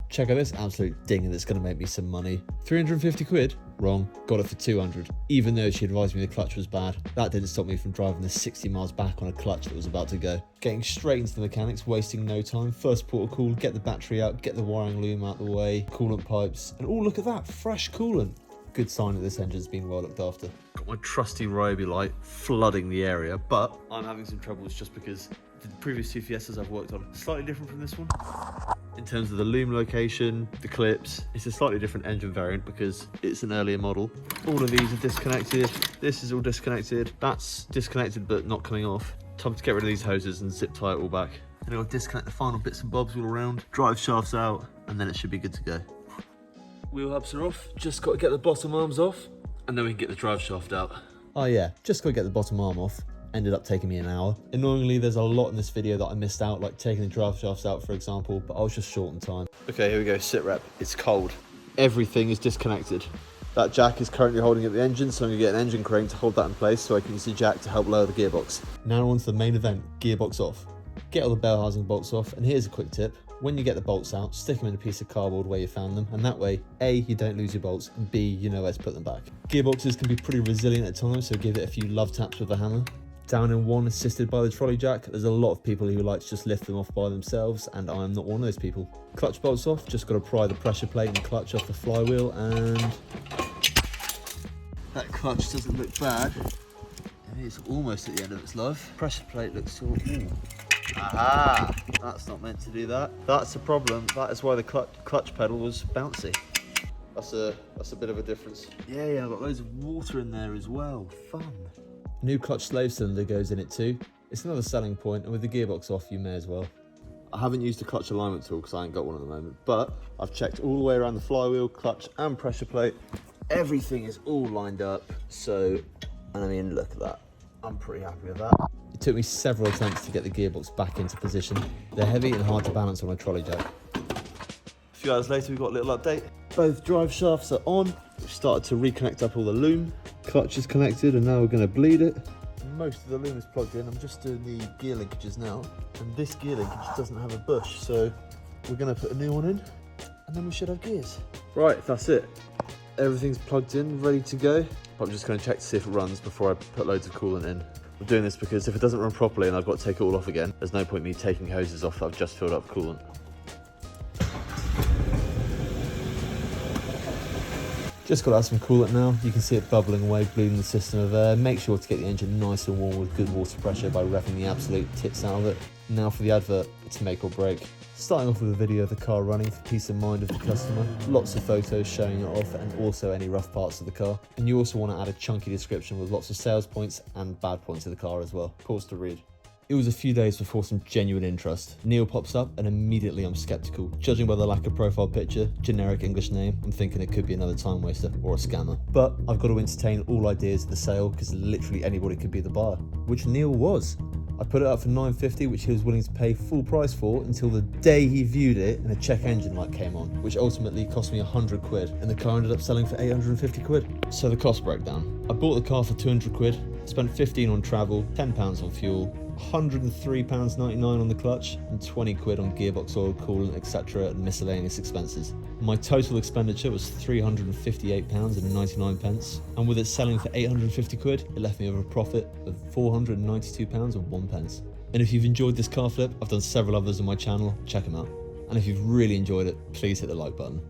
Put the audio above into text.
Check out this absolute dinger that's going to make me some money. 350 quid? Wrong. Got it for 200. Even though she advised me the clutch was bad, that didn't stop me from driving the 60 miles back on a clutch that was about to go. Getting straight into the mechanics, wasting no time. First port of call, get the battery out, get the wiring loom out the way, coolant pipes, and oh, look at that, fresh coolant. Good sign that this engine's been well looked after. Got my trusty Ryobi light flooding the area, but I'm having some troubles just because the previous two Fiestas I've worked on are slightly different from this one. In terms of the loom location, the clips, it's a slightly different engine variant because it's an earlier model. All of these are disconnected. This is all disconnected. That's disconnected but not coming off. Time to get rid of these hoses and zip tie it all back. And I'll disconnect the final bits and bobs all around, drive shafts out, and then it should be good to go. Wheel hubs are off, just got to get the bottom arms off, and then we can get the drive shaft out. Oh yeah, just got to get the bottom arm off. Ended up taking me an hour. Annoyingly, there's a lot in this video that I missed out, like taking the drive shafts out, for example, but I was just short on time. Okay, here we go, sit rep. It's cold. Everything is disconnected. That jack is currently holding up the engine, so I'm gonna get an engine crane to hold that in place so I can use the jack to help lower the gearbox. Now on to the main event, gearbox off. Get all the bell housing bolts off, and here's a quick tip. When you get the bolts out, stick them in a piece of cardboard where you found them, and that way, A, you don't lose your bolts, and B, you know where to put them back. Gearboxes can be pretty resilient at times, so give it a few love taps with a hammer. Down in one, assisted by the trolley jack. There's a lot of people who like to just lift them off by themselves, and I'm not one of those people. Clutch bolts off, just got to pry the pressure plate and clutch off the flywheel, and that clutch doesn't look bad. It's almost at the end of its life. Pressure plate looks all, aha, that's not meant to do that. That's a problem. That is why the clutch pedal was bouncy. That's a bit of a difference. Yeah, I've got loads of water in there as well. Fun. New clutch slave cylinder goes in it too. It's another selling point, and with the gearbox off, you may as well. I haven't used a clutch alignment tool because I ain't got one at the moment, but I've checked all the way around the flywheel, clutch and pressure plate. Everything is all lined up, so, and I mean, look at that. I'm pretty happy with that. It took me several attempts to get the gearbox back into position. They're heavy and hard to balance on a trolley jack. A few hours later, we've got a little update. Both drive shafts are on. We've started to reconnect up all the loom. Clutch is connected, and now we're going to bleed it. Most of the loom is plugged in. I'm just doing the gear linkages now, and this gear linkage doesn't have a bush, so we're going to put a new one in, and then we should have gears. Right, that's it. Everything's plugged in, ready to go. I'm just going to check to see if it runs before I put loads of coolant in. I'm doing this because if it doesn't run properly and I've got to take it all off again, there's no point in me taking hoses off that I've just filled up with coolant. Just got to add some coolant now. You can see it bubbling away, bleeding the system of air. Make sure to get the engine nice and warm with good water pressure by revving the absolute tits out of it. Now for the advert, it's make or break. Starting off with a video of the car running for peace of mind of the customer. Lots of photos showing it off, and also any rough parts of the car. And you also want to add a chunky description with lots of sales points and bad points of the car as well. Pause to read. It was a few days before some genuine interest. Neil pops up, and immediately I'm skeptical. Judging by the lack of profile picture, generic English name, I'm thinking it could be another time waster or a scammer. But I've got to entertain all ideas of the sale because literally anybody could be the buyer, which Neil was. I put it up for $950, which he was willing to pay full price for until the day he viewed it and a check engine light came on, which ultimately cost me 100 quid, and the car ended up selling for 850 quid. So the cost breakdown. I bought the car for 200 quid, spent 15 on travel, £10 on fuel, £103.99 on the clutch, and 20 quid on gearbox oil, coolant, etc. and miscellaneous expenses. My total expenditure was £358.99, and with it selling for 850 quid, it left me with a profit of £492.01. And if you've enjoyed this car flip, I've done several others on my channel, check them out. And if you've really enjoyed it, please hit the like button.